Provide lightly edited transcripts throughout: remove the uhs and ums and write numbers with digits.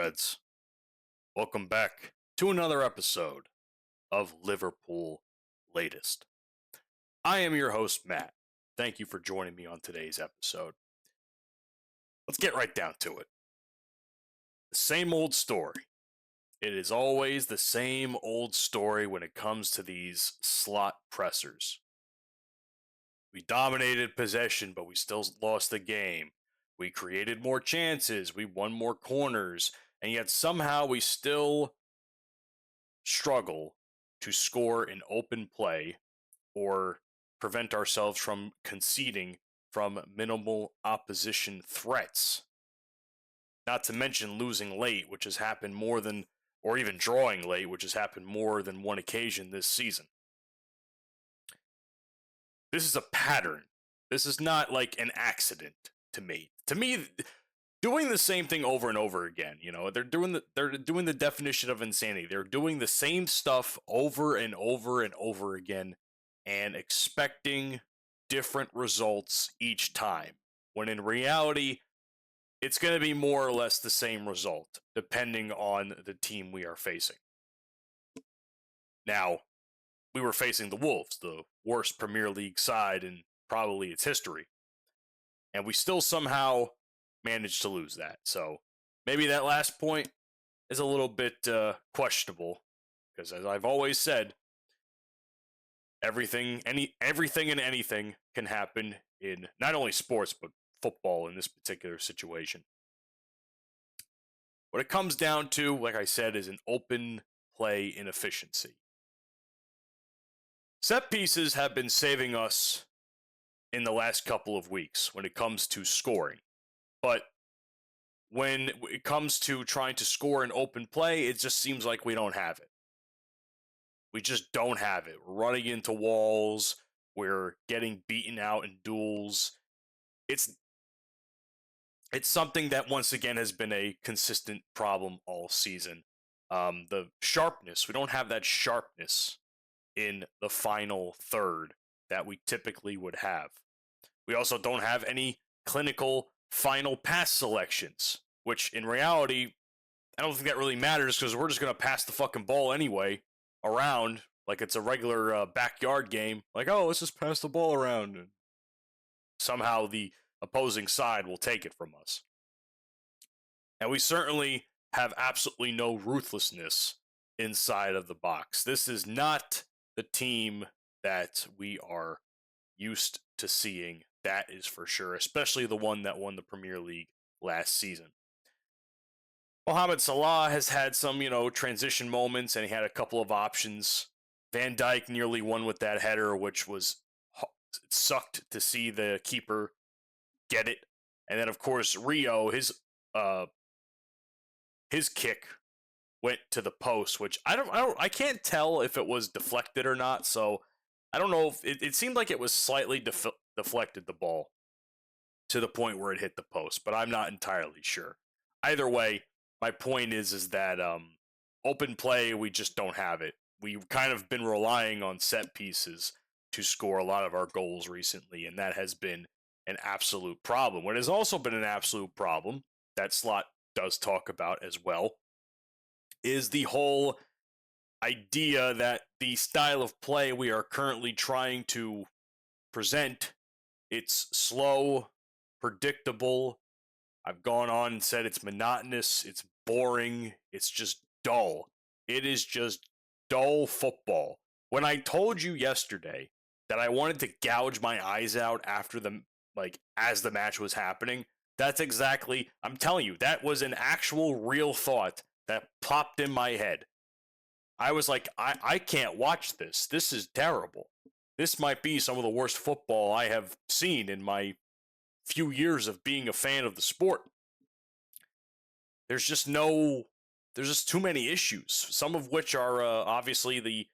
lads. Welcome back to another episode of Liverpool Latest. I am your host, Matt. Thank you for joining me on today's episode. Let's get right down to it. The same old story. It is always the same old story when it comes to these slot pressers. We dominated possession, but we still lost the game. We created more chances, we won more corners, and yet somehow we still struggle to score in open play or prevent ourselves from conceding from minimal opposition threats. Not to mention losing late, which has happened more than, or even drawing late, which has happened more than one occasion this season. This is a pattern. This is not like an accident to me. To me, doing the same thing over and over again, they're doing the definition of insanity. They're doing the same stuff over and over and over again and expecting different results each time. When in reality, it's going to be more or less the same result depending on the team we are facing. Now, we were facing the Wolves, the worst Premier League side in probably its history. And we still somehow managed to lose that. So maybe that last point is a little bit questionable. Because as I've always said, everything and anything can happen in not only sports, but football in this particular situation. What it comes down to, like I said, is an open play inefficiency. Set pieces have been saving us in the last couple of weeks when it comes to scoring. But when it comes to trying to score in open play, it just seems like we don't have it. We just don't have it. We're running into walls. We're getting beaten out in duels. It's something that, once again, has been a consistent problem all season. The sharpness. We don't have that sharpness in the final third that we typically would have. We also don't have any clinical final pass selections, which in reality, I don't think that really matters because we're just going to pass the fucking ball anyway around like it's a regular backyard game. Like, oh, let's just pass the ball around. And somehow the opposing side will take it from us. And we certainly have absolutely no ruthlessness inside of the box. This is not the team that we are used to seeing, that is for sure, especially the one that won the Premier League last season. Mohamed Salah has had some, transition moments, and he had a couple of options. Van Dijk nearly won with that header, which it sucked to see the keeper get it. And then, of course, Rio, his kick went to the post, which I can't tell if it was deflected or not. So I don't know if it seemed like it was slightly deflected the ball to the point where it hit the post, but I'm not entirely sure. Either way, my point is that open play, we just don't have it. We've kind of been relying on set pieces to score a lot of our goals recently, and that has been an absolute problem. What has also been an absolute problem that Slot does talk about as well is the whole idea that the style of play we are currently trying to present, it's slow, predictable. I've gone on and said it's monotonous, it's boring, it's just dull. It is just dull football. When I told you yesterday that I wanted to gouge my eyes out after as the match was happening, that's exactly, I'm telling you, that was an actual real thought that popped in my head. I was like, I can't watch this. This is terrible. This might be some of the worst football I have seen in my few years of being a fan of the sport. There's just too many issues, some of which are obviously the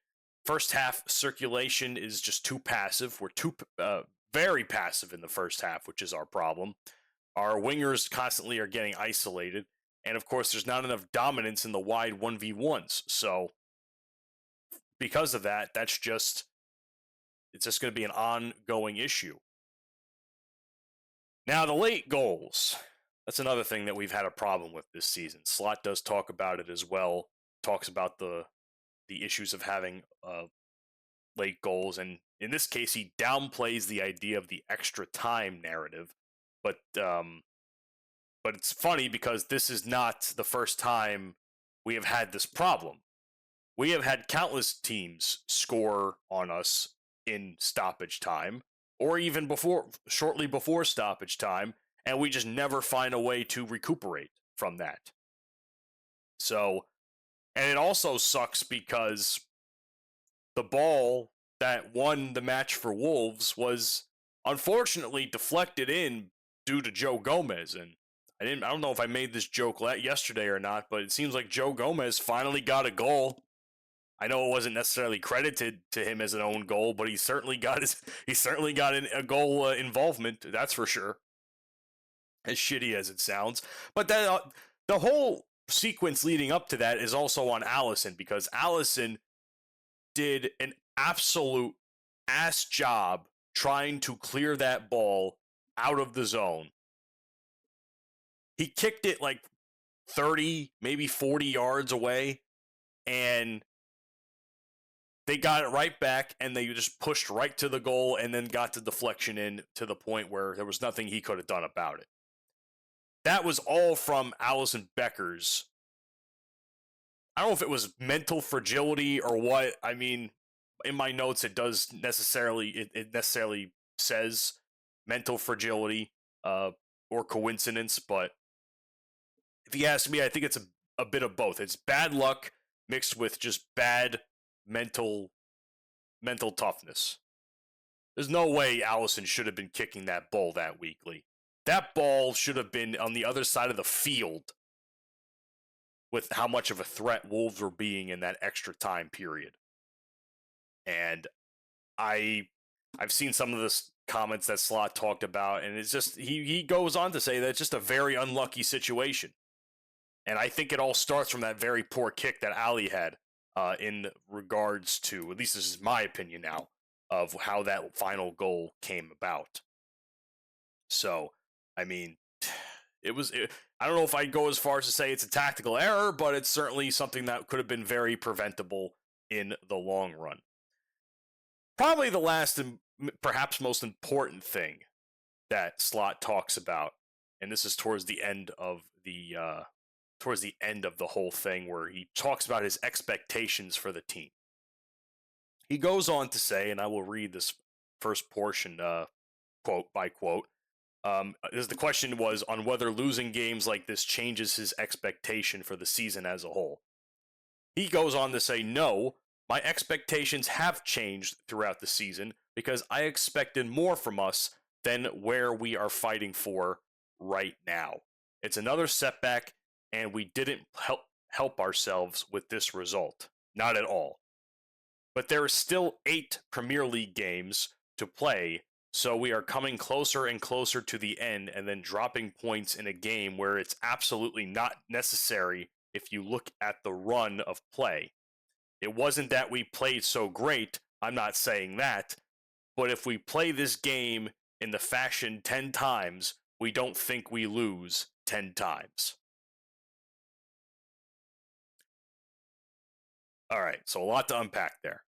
first half circulation is just too passive. We're too very passive in the first half, which is our problem. Our wingers constantly are getting isolated. And of course, there's not enough dominance in the wide 1v1s. So because of that, it's just going to be an ongoing issue. Now, the late goals. That's another thing that we've had a problem with this season. Slot does talk about it as well. Talks about the issues of having late goals, and in this case, he downplays the idea of the extra time narrative. But it's funny because this is not the first time we have had this problem. We have had countless teams score on us in stoppage time, or even shortly before stoppage time, and we just never find a way to recuperate from that. So, and it also sucks because the ball that won the match for Wolves was unfortunately deflected in due to Joe Gomez. And I don't know if I made this joke yesterday or not, but it seems like Joe Gomez finally got a goal. I know it wasn't necessarily credited to him as an own goal, but he certainly got a goal involvement. That's for sure. As shitty as it sounds, but then the whole sequence leading up to that is also on Allison, because Allison did an absolute ass job trying to clear that ball out of the zone. He kicked it like 30, maybe 40 yards away, and they got it right back, and they just pushed right to the goal and then got the deflection in to the point where there was nothing he could have done about it. That was all from Allison Becker's, I don't know if it was mental fragility or what. I mean, in my notes, it necessarily says mental fragility or coincidence, but if you ask me, I think it's a bit of both. It's bad luck mixed with just bad mental toughness. There's no way Allison should have been kicking that ball that weakly. That ball should have been on the other side of the field with how much of a threat Wolves were being in that extra time period. And I've seen some of the comments that Slot talked about, and it's just, he goes on to say that it's just a very unlucky situation. And I think it all starts from that very poor kick that Ali had in regards to, at least this is my opinion now, of how that final goal came about. So, I mean, I don't know if I'd go as far as to say it's a tactical error, but it's certainly something that could have been very preventable in the long run. Probably the last and perhaps most important thing that Slot talks about, and this is towards the end of the whole thing, where he talks about his expectations for the team. He goes on to say, and I will read this first portion, quote by quote. The question was on whether losing games like this changes his expectation for the season as a whole. He goes on to say, no, my expectations have changed throughout the season because I expected more from us than where we are fighting for right now. It's another setback, and we didn't help ourselves with this result. Not at all. But there are still 8 Premier League games to play, so we are coming closer and closer to the end and then dropping points in a game where it's absolutely not necessary if you look at the run of play. It wasn't that we played so great, I'm not saying that, but if we play this game in the fashion 10 times, we don't think we lose 10 times. All right, so a lot to unpack there.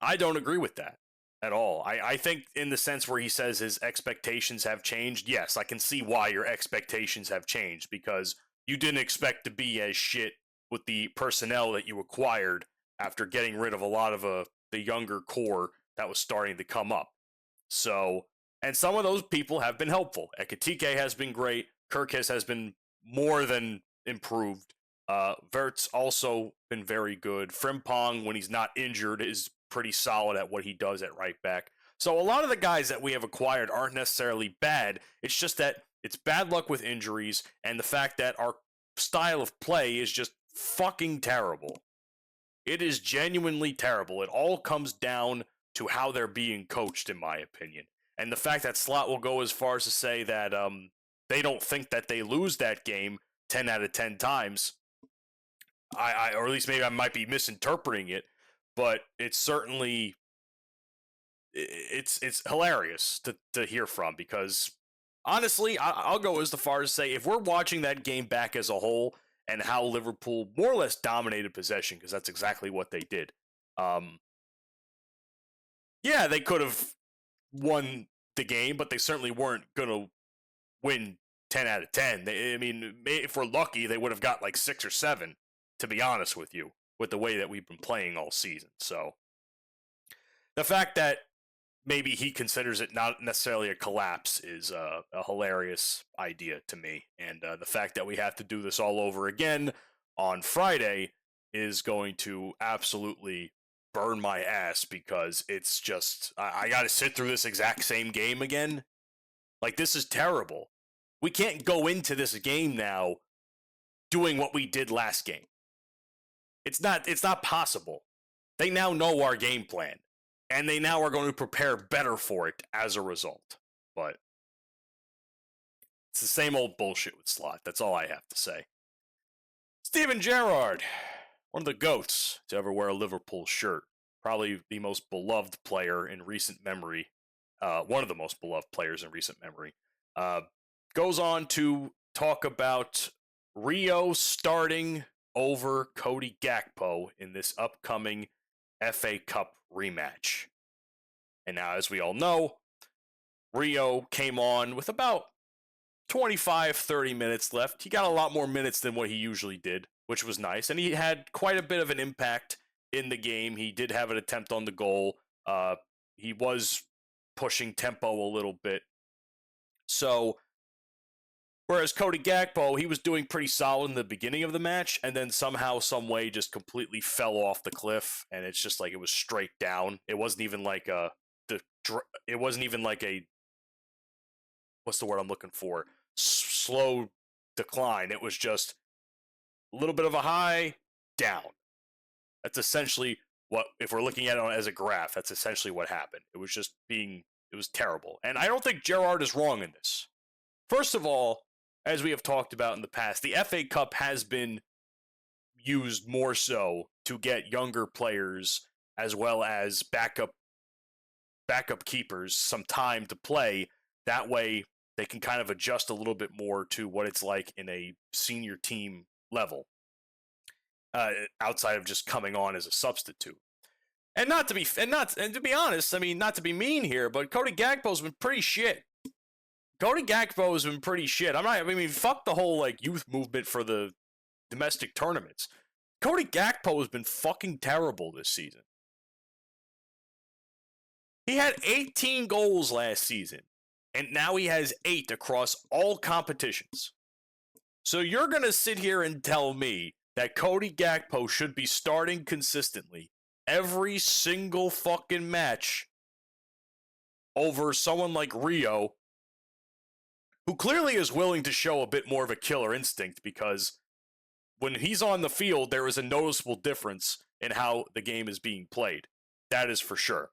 I don't agree with that at all. I think in the sense where he says his expectations have changed, yes, I can see why your expectations have changed, because you didn't expect to be as shit with the personnel that you acquired after getting rid of a lot of the younger core that was starting to come up. So, and some of those people have been helpful. Ekitike has been great. Kirkis has been more than improved. Vert's also been very good. Frimpong, when he's not injured, is pretty solid at what he does at right back. So a lot of the guys that we have acquired aren't necessarily bad. It's just that it's bad luck with injuries and the fact that our style of play is just fucking terrible. It is genuinely terrible. It all comes down to how they're being coached, in my opinion. And the fact that Slot will go as far as to say that they don't think that they lose that game 10 out of 10 times, or at least maybe I might be misinterpreting it, but it's certainly it's hilarious to hear from, because honestly, I'll go as far as say if we're watching that game back as a whole and how Liverpool more or less dominated possession, because that's exactly what they did. Yeah, they could have won the game, but they certainly weren't going to win 10 out of 10. I mean, if we're lucky, they would have got like 6 or 7, to be honest with you, with the way that we've been playing all season. So the fact that maybe he considers it not necessarily a collapse is a hilarious idea to me. And the fact that we have to do this all over again on Friday is going to absolutely burn my ass, because it's just, I got to sit through this exact same game again. Like, this is terrible. We can't go into this game now doing what we did last game. It's not possible. They now know our game plan, and they now are going to prepare better for it as a result. But it's the same old bullshit with Slot. That's all I have to say. Steven Gerrard, one of the GOATs to ever wear a Liverpool shirt. Probably the most beloved player in recent memory. One of the most beloved players in recent memory. Goes on to talk about Rio starting over Cody Gakpo in this upcoming FA Cup rematch. And now, as we all know, Rio came on with about 25-30 minutes left. He got a lot more minutes than what he usually did, which was nice. And he had quite a bit of an impact in the game. He did have an attempt on the goal. He was pushing tempo a little bit. So, whereas Cody Gakpo, he was doing pretty solid in the beginning of the match, and then somehow, some way, just completely fell off the cliff, and it's just like it was straight down. It wasn't even like what's the word I'm looking for? Slow decline. It was just a little bit of a high, down. That's essentially what, if we're looking at it as a graph, that's essentially what happened. It was terrible. And I don't think Gerrard is wrong in this. First of all, as we have talked about in the past, the FA Cup has been used more so to get younger players as well as backup keepers some time to play. That way, they can kind of adjust a little bit more to what it's like in a senior team level, outside of just coming on as a substitute. And to be honest, I mean, not to be mean here, but Cody Gakpo's been pretty shit. I mean, fuck the whole like youth movement for the domestic tournaments. Cody Gakpo has been fucking terrible this season. He had 18 goals last season, and now he has 8 across all competitions. So you're going to sit here and tell me that Cody Gakpo should be starting consistently every single fucking match over someone like Rio, who clearly is willing to show a bit more of a killer instinct, because when he's on the field, there is a noticeable difference in how the game is being played. That is for sure.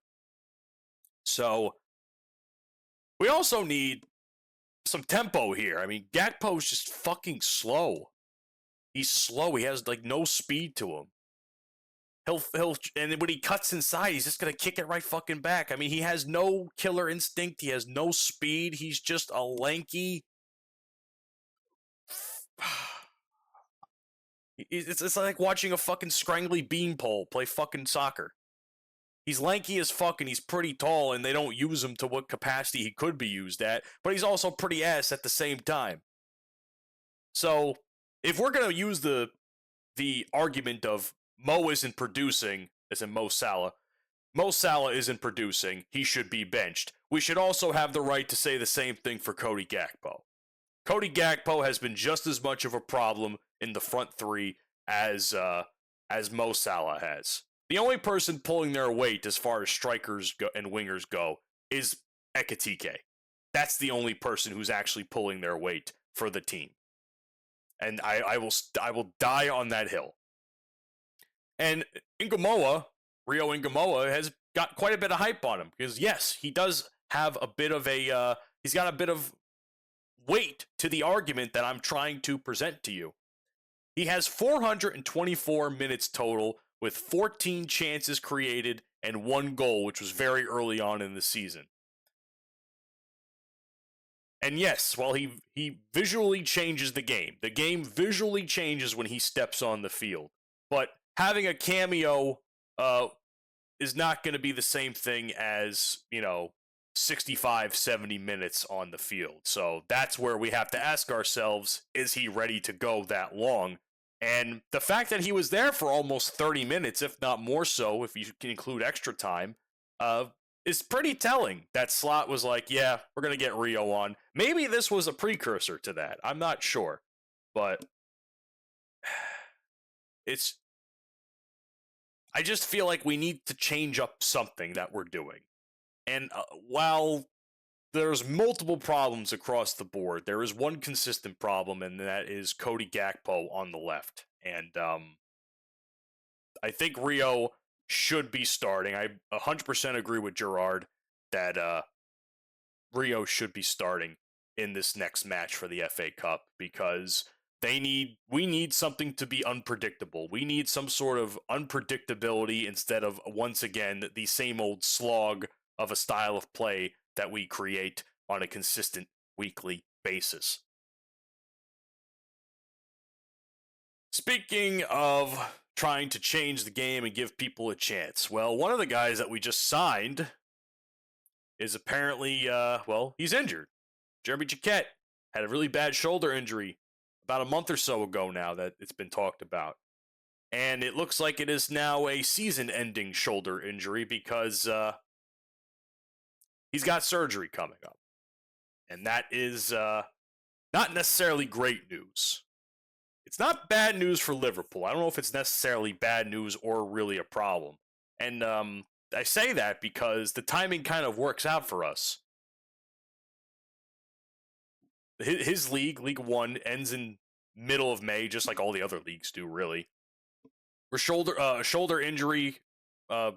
So, we also need some tempo here. I mean, Gakpo's just fucking slow. He's slow. He has, like, no speed to him. And when he cuts inside, he's just gonna kick it right fucking back. I mean, he has no killer instinct. He has no speed. He's just a lanky. It's like watching a fucking scrangly beanpole play fucking soccer. He's lanky as fuck, and he's pretty tall, and they don't use him to what capacity he could be used at, but he's also pretty ass at the same time. So, if we're going to use the argument of Mo isn't producing, as in Mo Salah isn't producing, he should be benched, we should also have the right to say the same thing for Cody Gakpo. Cody Gakpo has been just as much of a problem in the front three as Mo Salah has. The only person pulling their weight as far as strikers and wingers go is Ekitike. That's the only person who's actually pulling their weight for the team. And I will die on that hill. And Rio Ngamoa, has got quite a bit of hype on him, because yes, he does have a bit of he's got a bit of weight to the argument that I'm trying to present to you. He has 424 minutes total, with 14 chances created and 1 goal, which was very early on in the season. And yes, while he visually changes the game visually changes when he steps on the field. But having a cameo is not going to be the same thing as, 65, 70 minutes on the field. So that's where we have to ask ourselves, is he ready to go that long? And the fact that he was there for almost 30 minutes, if not more so, if you can include extra time, is pretty telling. That Slot was like, yeah, we're going to get Rio on. Maybe this was a precursor to that. I'm not sure. But I just feel like we need to change up something that we're doing. And while there's multiple problems across the board, there is one consistent problem, and that is Cody Gakpo on the left. And I think Rio should be starting. I 100% agree with Gerard that Rio should be starting in this next match for the FA Cup, because we need something to be unpredictable. We need some sort of unpredictability instead of, once again, the same old slog of a style of play that we create on a consistent weekly basis. Speaking of trying to change the game and give people a chance, well, one of the guys that we just signed is apparently, he's injured. Jeremy Jacquet had a really bad shoulder injury about a month or so ago now that it's been talked about. And it looks like it is now a season-ending shoulder injury because he's got surgery coming up. And that is not necessarily great news. It's not bad news for Liverpool. I don't know if it's necessarily bad news or really a problem. And I say that because the timing kind of works out for us. His league, League One, ends in middle of May, just like all the other leagues do, really. A shoulder injury, a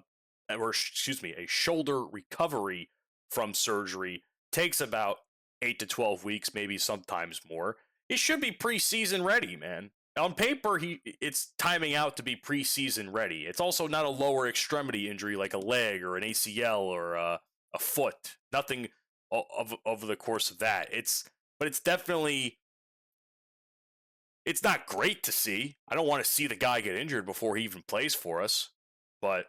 shoulder recovery from surgery takes about 8 to 12 weeks, maybe sometimes more. He should be preseason ready, man. On paper, it's timing out to be preseason ready. It's also not a lower extremity injury like a leg or an ACL or a foot. Nothing over the course of that. But it's definitely, it's not great to see. I don't want to see the guy get injured before he even plays for us, but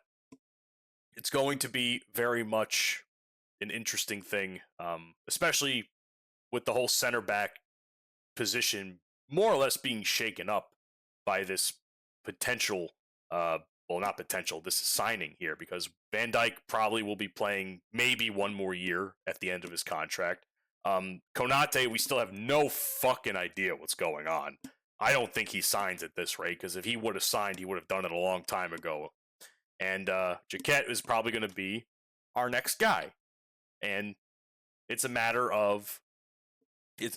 it's going to be very much an interesting thing, especially with the whole center back position more or less being shaken up by this potential, not potential, this signing here, because Van Dijk probably will be playing maybe one more year at the end of his contract. Konate, we still have no fucking idea what's going on. I don't think he signs at this rate, because if he would have signed, he would have done it a long time ago. And Jacquet is probably going to be our next guy. And it's a matter of,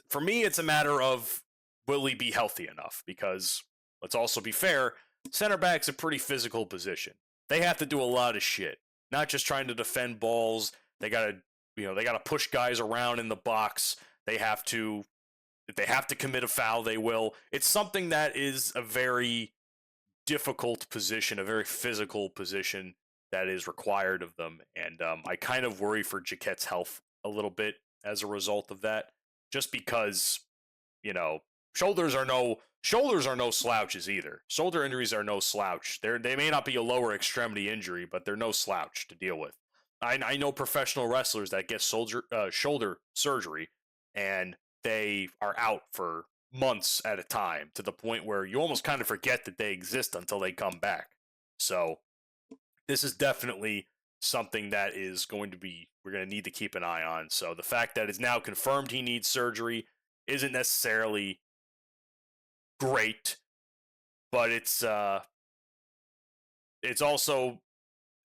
for me, it's a matter of, will he be healthy enough? Because, let's also be fair, center back's a pretty physical position. They have to do a lot of shit. Not just trying to defend balls. They gotta push guys around in the box. If they have to commit a foul, they will. It's something that is a very difficult position, a very physical position that is required of them. And I kind of worry for Jacquet's health a little bit as a result of that. Just because, shoulders are no slouches either. Shoulder injuries are no slouch. They may not be a lower extremity injury, but they're no slouch to deal with. I know professional wrestlers that get shoulder surgery, and they are out for months at a time, to the point where you almost kind of forget that they exist until they come back. So this is definitely something that we're going to need to keep an eye on. So the fact that it's now confirmed he needs surgery isn't necessarily great, but it's also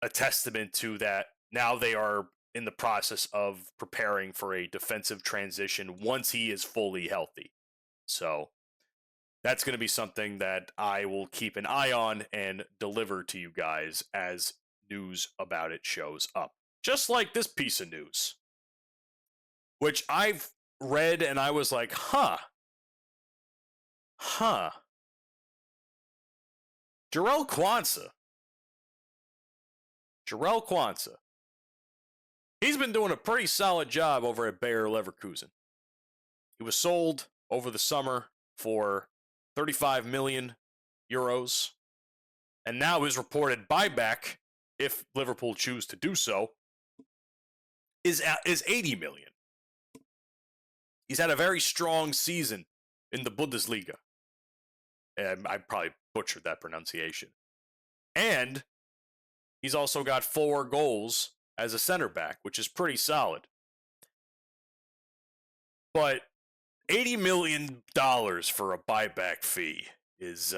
a testament to that now they are in the process of preparing for a defensive transition once he is fully healthy. So that's going to be something that I will keep an eye on and deliver to you guys as news about it shows up. Just like this piece of news, which I've read and I was like, huh. Jarell Quansah. He's been doing a pretty solid job over at Bayer Leverkusen. He was sold over the summer for 35 million euros, and now his reported buyback, if Liverpool choose to do so, is 80 million. He's had a very strong season in the Bundesliga. And I probably butchered that pronunciation. And he's also got 4 goals as a center back, which is pretty solid. But $80 million for a buyback fee is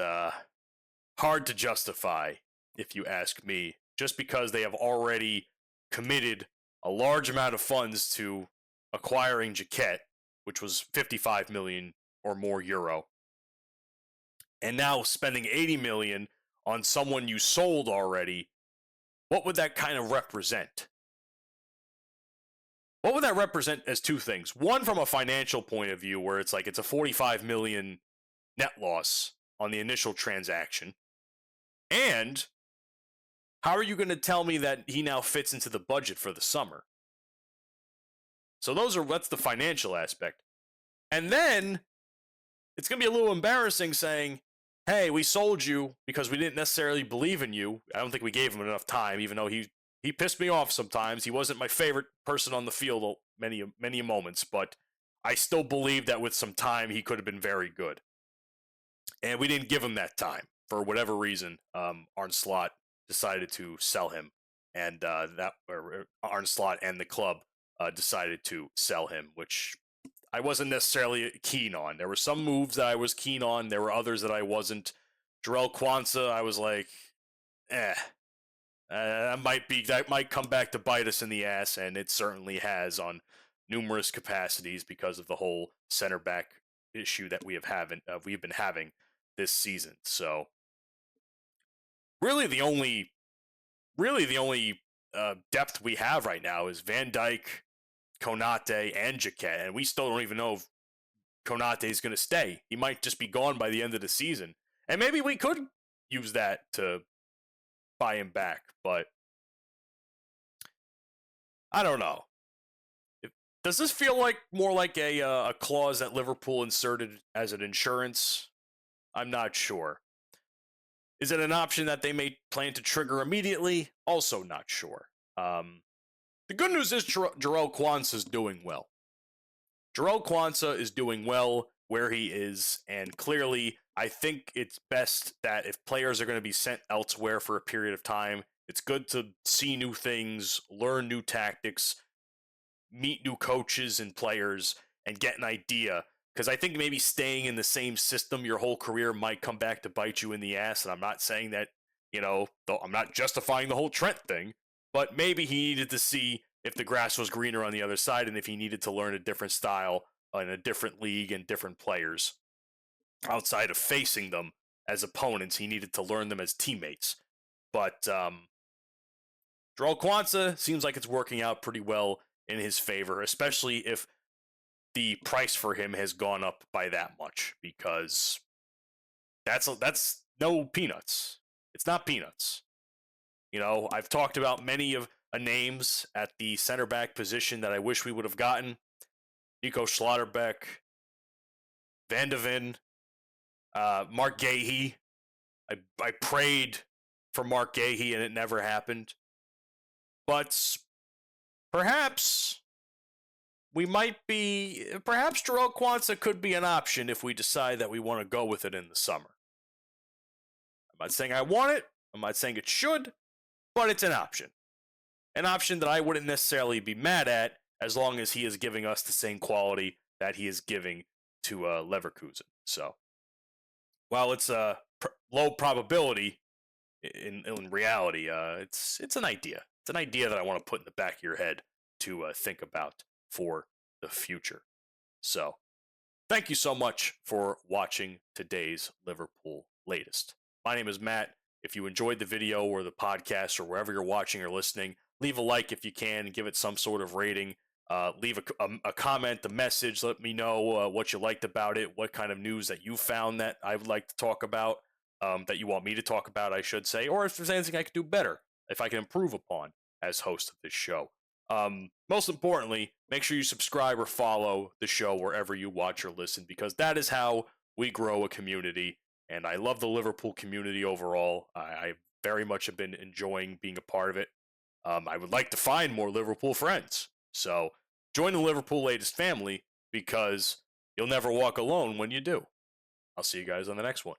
hard to justify, if you ask me, just because they have already committed a large amount of funds to acquiring Jaquette, which was 55 million or more euro, and now spending 80 million on someone you sold already. What would that kind of represent? What would that represent as 2 things? One, from a financial point of view, where it's like it's a 45 million net loss on the initial transaction. And how are you going to tell me that he now fits into the budget for the summer? So that's the financial aspect. And then it's going to be a little embarrassing saying, hey, we sold you because we didn't necessarily believe in you. I don't think we gave him enough time, even though he pissed me off sometimes. He wasn't my favorite person on the field many moments, but I still believe that with some time, he could have been very good. And we didn't give him that time. For whatever reason, Arne Slot decided to sell him, and Arne Slot and the club decided to sell him, which I wasn't necessarily keen on. There were some moves that I was keen on. There were others that I wasn't. Jarell Quansah, I was like, that might come back to bite us in the ass, and it certainly has on numerous capacities because of the whole center back issue that we've been having this season. So really the only depth we have right now is Van Dijk, Konate, and Jaquette, and we still don't even know if Konate is going to stay. He might just be gone by the end of the season, and maybe we could use that to buy him back, but I don't know. Does this feel like more like a clause that Liverpool inserted as an insurance? I'm not sure. Is it an option that they may plan to trigger immediately? Also not sure. The good news is Jarell Quansah is doing well. Jarell Quansah is doing well where he is, and clearly I think it's best that if players are going to be sent elsewhere for a period of time, it's good to see new things, learn new tactics, meet new coaches and players, and get an idea. Because I think maybe staying in the same system your whole career might come back to bite you in the ass. And I'm not saying that, I'm not justifying the whole Trent thing, but maybe he needed to see if the grass was greener on the other side and if he needed to learn a different style in a different league and different players. Outside of facing them as opponents, he needed to learn them as teammates. But Jarell Quansah seems like it's working out pretty well in his favor, especially if the price for him has gone up by that much, because that's no peanuts. It's not peanuts. I've talked about many of names at the center back position that I wish we would have gotten. Nico Schlotterbeck, Van de Ven, Mark Gahey. I prayed for Mark Gahey and it never happened. But perhaps Jarell Quansah could be an option if we decide that we want to go with it in the summer. I'm not saying I want it. I'm not saying it should, but it's an option. An option that I wouldn't necessarily be mad at as long as he is giving us the same quality that he is giving to Leverkusen. So, while it's a low probability, in reality, it's an idea. It's an idea that I want to put in the back of your head to think about for the future. So, thank you so much for watching today's Liverpool Latest. My name is Matt. If you enjoyed the video or the podcast or wherever you're watching or listening, leave a like if you can, give it some sort of rating. Leave a comment, a message. Let me know what you liked about it, what kind of news that you found that I would like to talk about, that you want me to talk about, I should say, or if there's anything I could do better, if I can improve upon as host of this show. most importantly, make sure you subscribe or follow the show wherever you watch or listen, because that is how we grow a community. And I love the Liverpool community overall. I very much have been enjoying being a part of it. I would like to find more Liverpool friends. So join the Liverpool Latest family, because you'll never walk alone when you do. I'll see you guys on the next one.